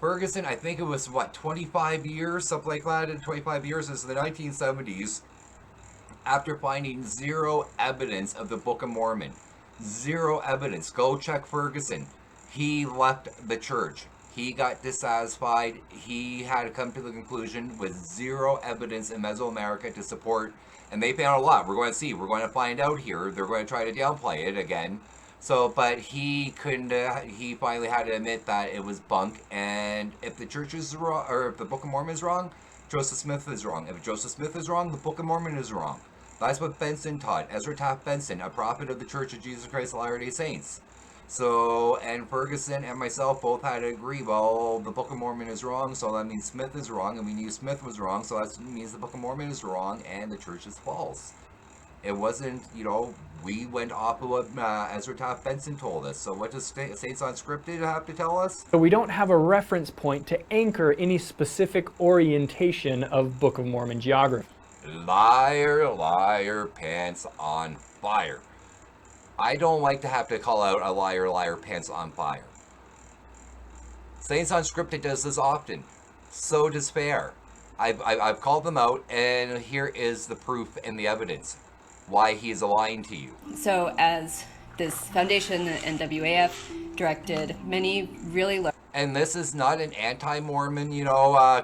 [SPEAKER 2] Ferguson, I think it was what, 25 years, something like that, in 25 years, this is the 1970s, after finding zero evidence of the Book of Mormon. Zero evidence. Go check Ferguson. He left the church. He got dissatisfied. He had to come to the conclusion with zero evidence in Mesoamerica to support, and they found a lot. We're going to see. We're going to find out here. They're going to try to downplay it again. So, but he couldn't, he finally had to admit that it was bunk, and if the church is wrong, or if the Book of Mormon is wrong, Joseph Smith is wrong. If Joseph Smith is wrong, the Book of Mormon is wrong. That's what Benson taught. Ezra Taft Benson, a prophet of the Church of Jesus Christ of Latter-day Saints. So, and Ferguson and myself both had to agree, well, the Book of Mormon is wrong, so that means Smith is wrong, and we knew Smith was wrong, so that means the Book of Mormon is wrong, and the church is false. It wasn't, you know, we went off of what Ezra Taft Benson told us. So what does Saints Unscripted have to tell us?
[SPEAKER 1] So we don't have a reference point to anchor any specific orientation of Book of Mormon geography.
[SPEAKER 2] Liar, liar, pants on fire. I don't like to have to call out a liar, liar, pants on fire. Saints Unscripted does this often. So does Fair. I've called them out, and here is the proof and the evidence why he is lying to you.
[SPEAKER 7] So as this foundation, the NWAF, directed many really low...
[SPEAKER 2] And this is not an anti-Mormon,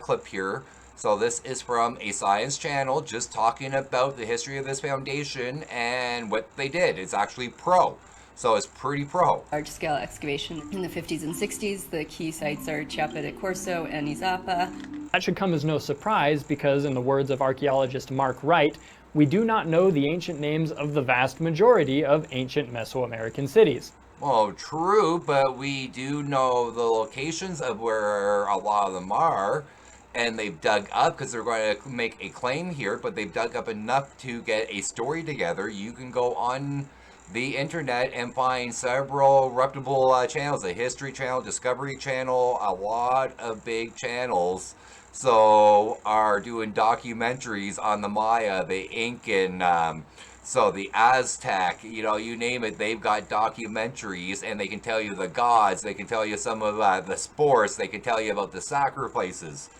[SPEAKER 2] clip here. So this is from a science channel just talking about the history of this foundation and what they did. It's actually pro. So it's pretty pro.
[SPEAKER 7] Large-scale excavation in the 50s and 60s. The key sites are Chiapa de Corso and Izapa.
[SPEAKER 1] That should come as no surprise because, in the words of archaeologist Mark Wright, we do not know the ancient names of the vast majority of ancient Mesoamerican cities.
[SPEAKER 2] Well, true, but we do know the locations of where a lot of them are. And they've dug up, because they're going to make a claim here, but they've dug up enough to get a story together. You can go on the internet and find several reputable channels, a History Channel, Discovery Channel, a lot of big channels. So are doing documentaries on the Maya, the Incan, so the Aztec, you name it, they've got documentaries, and they can tell you the gods, they can tell you some of the sports, they can tell you about the sacrifices.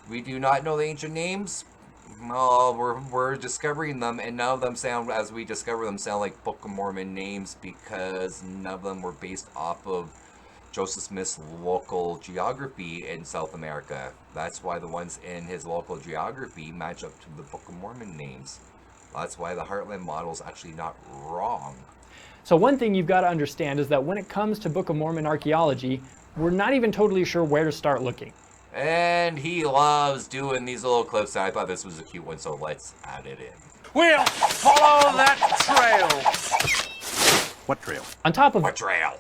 [SPEAKER 2] We do not know the ancient names. Well, we're discovering them, and none of them sound, as we discover them, sound like Book of Mormon names because none of them were based off of Joseph Smith's local geography in South America. That's why the ones in his local geography match up to the Book of Mormon names. That's why the Heartland model is actually not wrong.
[SPEAKER 1] So one thing you've got to understand is that when it comes to Book of Mormon archaeology, we're not even totally sure where to start looking.
[SPEAKER 2] And he loves doing these little clips, and I thought this was a cute one, so let's add it in.
[SPEAKER 8] We'll follow that trail. What trail?
[SPEAKER 1] On top of
[SPEAKER 2] What trail?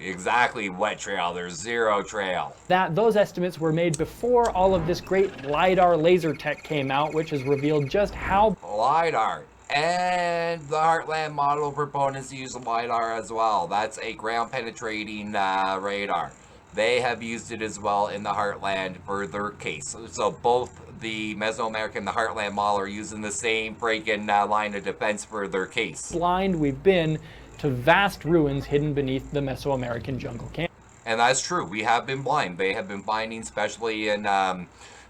[SPEAKER 2] Exactly, what trail? There's zero trail.
[SPEAKER 1] that, those estimates were made before all of this great LiDAR laser tech came out, which has revealed just how...
[SPEAKER 2] LiDAR. And the Heartland model proponents use LiDAR as well. That's a ground-penetrating radar. They have used it as well in the Heartland for their case. So both the Mesoamerican and the Heartland model are using the same freaking line of defense for their case.
[SPEAKER 1] blind we've been to vast ruins hidden beneath the Mesoamerican jungle camp.
[SPEAKER 2] And that's true. We have been blind. They have been finding, especially in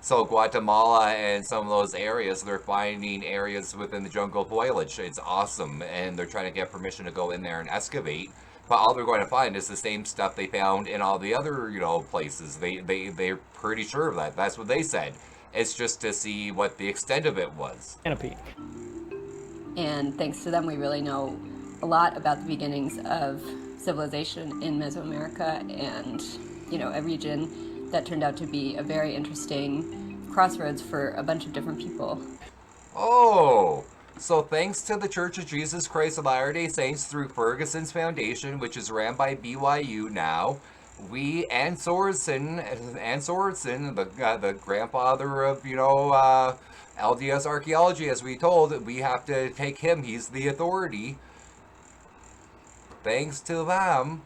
[SPEAKER 2] Guatemala and some of those areas, they're finding areas within the jungle foliage. It's awesome. And they're trying to get permission to go in there and excavate. But all they're going to find is the same stuff they found in all the other, places. They're pretty sure of that. That's what they said. It's just to see what the extent of it was.
[SPEAKER 1] Canopy.
[SPEAKER 7] And thanks to them, we really know a lot about the beginnings of civilization in Mesoamerica and, a region that turned out to be a very interesting crossroads for a bunch of different people.
[SPEAKER 2] Oh, so thanks to the Church of Jesus Christ of Latter-day Saints through Ferguson's Foundation, which is ran by BYU now, we and Sorensen, the grandfather of, LDS archaeology, as we told, we have to take him. He's the authority. Thanks to them,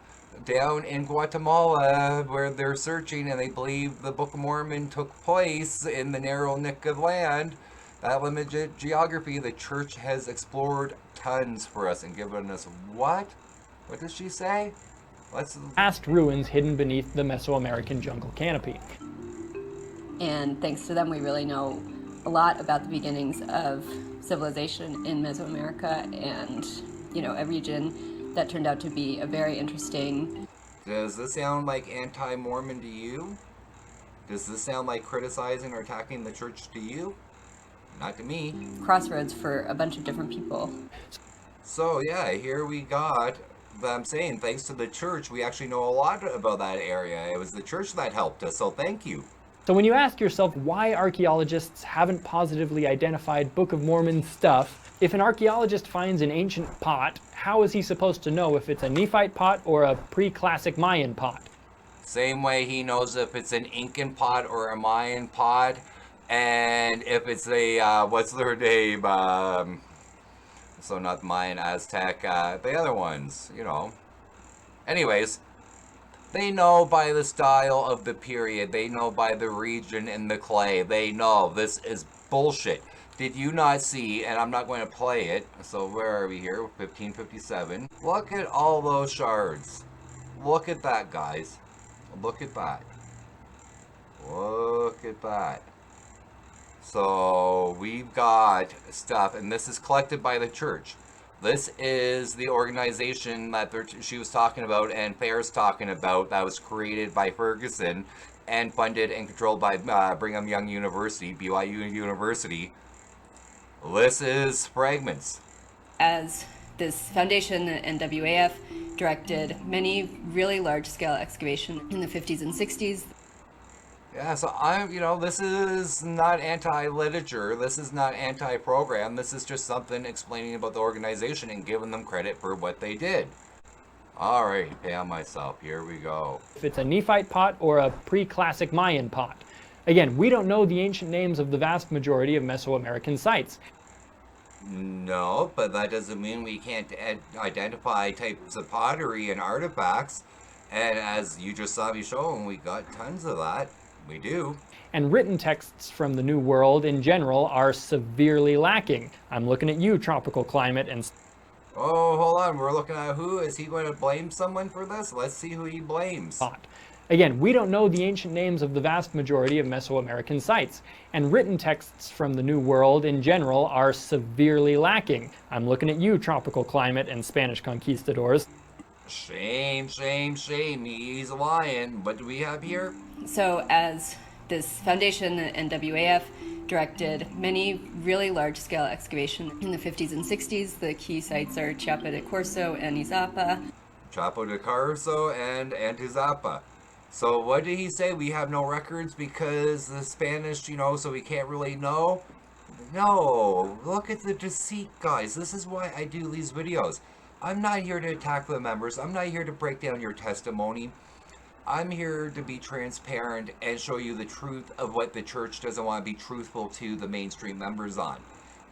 [SPEAKER 2] down in Guatemala, where they're searching and they believe the Book of Mormon took place in the narrow nick of land, that limited geography, the church has explored tons for us and given us what? What does she say?
[SPEAKER 1] Vast ruins hidden beneath the Mesoamerican jungle canopy.
[SPEAKER 7] And thanks to them, we really know a lot about the beginnings of civilization in Mesoamerica and, a region that turned out to be a very interesting.
[SPEAKER 2] Does this sound like anti-Mormon to you? Does this sound like criticizing or attacking the church to you? Not to me.
[SPEAKER 7] Crossroads for a bunch of different people.
[SPEAKER 2] So yeah, here we got, I'm saying, thanks to the church, we actually know a lot about that area. It was the church that helped us, so thank you.
[SPEAKER 1] So when you ask yourself why archaeologists haven't positively identified Book of Mormon stuff, if an archaeologist finds an ancient pot, how is he supposed to know if it's a Nephite pot or a pre-classic Mayan pot?
[SPEAKER 2] Same way he knows if it's an Incan pot or a Mayan pot, and if it's a, what's their name, so not Mayan, Aztec, the other ones, Anyways, they know by the style of the period, they know by the region and the clay, they know this is bullshit. Did you not see, and I'm not going to play it, so where are we here, 1557. Look at all those shards. Look at that, guys. Look at that. Look at that. So we've got stuff, and this is collected by the church. This is the organization that she was talking about and Fair's talking about that was created by Ferguson and funded and controlled by Brigham Young University, BYU University. This is fragments.
[SPEAKER 7] As this foundation, the NWAF, directed many really large-scale excavations in the 50s and 60s.
[SPEAKER 2] Yeah, so this is not anti-literature, this is not anti-program, this is just something explaining about the organization and giving them credit for what they did. Alright, pay on myself, here we go.
[SPEAKER 1] If it's a Nephite pot or a pre-classic Mayan pot. Again, we don't know the ancient names of the vast majority of Mesoamerican sites.
[SPEAKER 2] No, but that doesn't mean we can't identify types of pottery and artifacts, and as you just saw me showing, we got tons of that. We do.
[SPEAKER 1] And written texts from the New World in general are severely lacking. I'm looking at you, tropical climate, and...
[SPEAKER 2] Oh, hold on. We're looking at who? Is he going to blame someone for this? Let's see who he blames.
[SPEAKER 1] Again, we don't know the ancient names of the vast majority of Mesoamerican sites. And written texts from the New World in general are severely lacking. I'm looking at you, tropical climate, and Spanish conquistadors.
[SPEAKER 2] Shame, shame, shame. He's lying. What do we have here?
[SPEAKER 7] So as this foundation, the NWAF, directed many really large-scale excavations in the 50s and 60s. The key sites are Chiapa de Corzo and Izapa.
[SPEAKER 2] Chapo de Corzo and Antizapa. So what did he say? We have no records because the Spanish, so we can't really know? No, look at the deceit, guys. This is why I do these videos. I'm not here to attack the members. I'm not here to break down your testimony. I'm here to be transparent and show you the truth of what the church doesn't want to be truthful to the mainstream members on.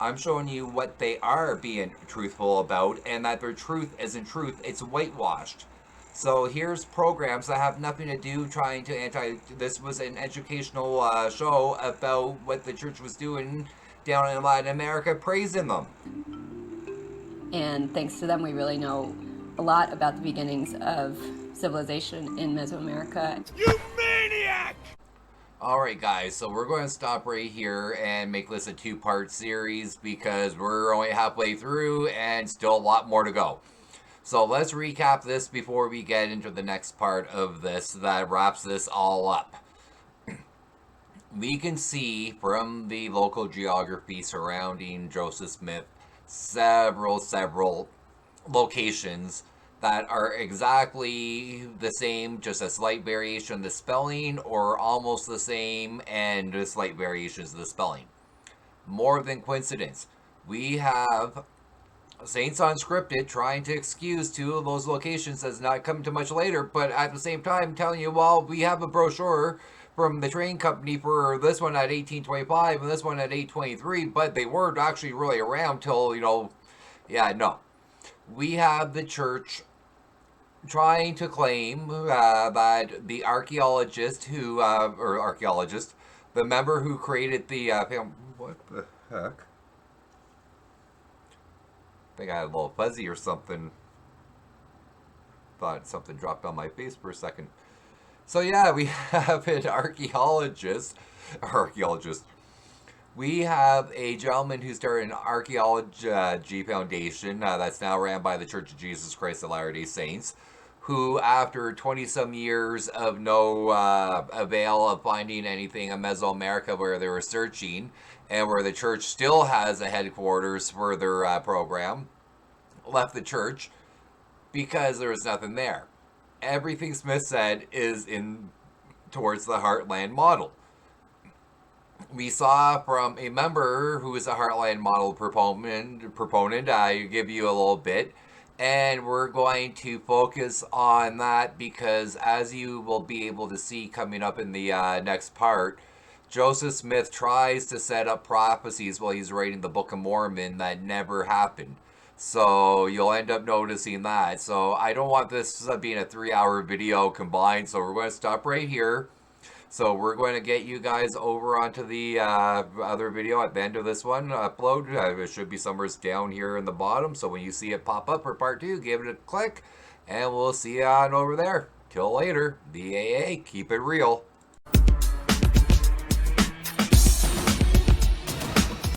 [SPEAKER 2] I'm showing you what they are being truthful about, and that their truth isn't truth, it's whitewashed. So here's programs that have nothing to do trying to this was an educational show about what the church was doing down in Latin America, praising them.
[SPEAKER 7] And thanks to them, we really know a lot about the beginnings of civilization in Mesoamerica.
[SPEAKER 8] You maniac!
[SPEAKER 2] Alright guys, so we're going to stop right here and make this a two-part series because we're only halfway through and still a lot more to go. So let's recap this before we get into the next part of this that wraps this all up. We can see from the local geography surrounding Joseph Smith several locations that are exactly the same, just a slight variation in the spelling, or almost the same and just slight variations of the spelling. More than coincidence. We have Saints Unscripted trying to excuse 2 of those locations as not coming to much later, but at the same time telling you, well, we have a brochure from the train company for this one at 1825 and this one at 823, but they weren't actually really around till, yeah, no. We have the church trying to claim that the archaeologist the member who created the what the heck? I think I had a little fuzzy or something. Thought something dropped on my face for a second. So yeah, we have an archaeologist. We have a gentleman who started an archaeology foundation that's now ran by the Church of Jesus Christ of Latter-day Saints, who after 20-some years of no avail of finding anything in Mesoamerica where they were searching, and where the church still has a headquarters for their program, left the church because there was nothing there. Everything Smith said is in towards the Heartland Model. We saw from a member who is a Heartland Model proponent, I give you a little bit, and we're going to focus on that because, as you will be able to see coming up in the next part, Joseph Smith tries to set up prophecies while he's writing the Book of Mormon that never happened. So you'll end up noticing that. So I don't want this being a 3-hour video combined, so we're going to stop right here. So we're going to get you guys over onto the other video at the end of this one upload. It should be somewhere down here in the bottom. So when you see it pop up for part 2, give it a click, and we'll see you on over there. Till later, the AA, keep it real.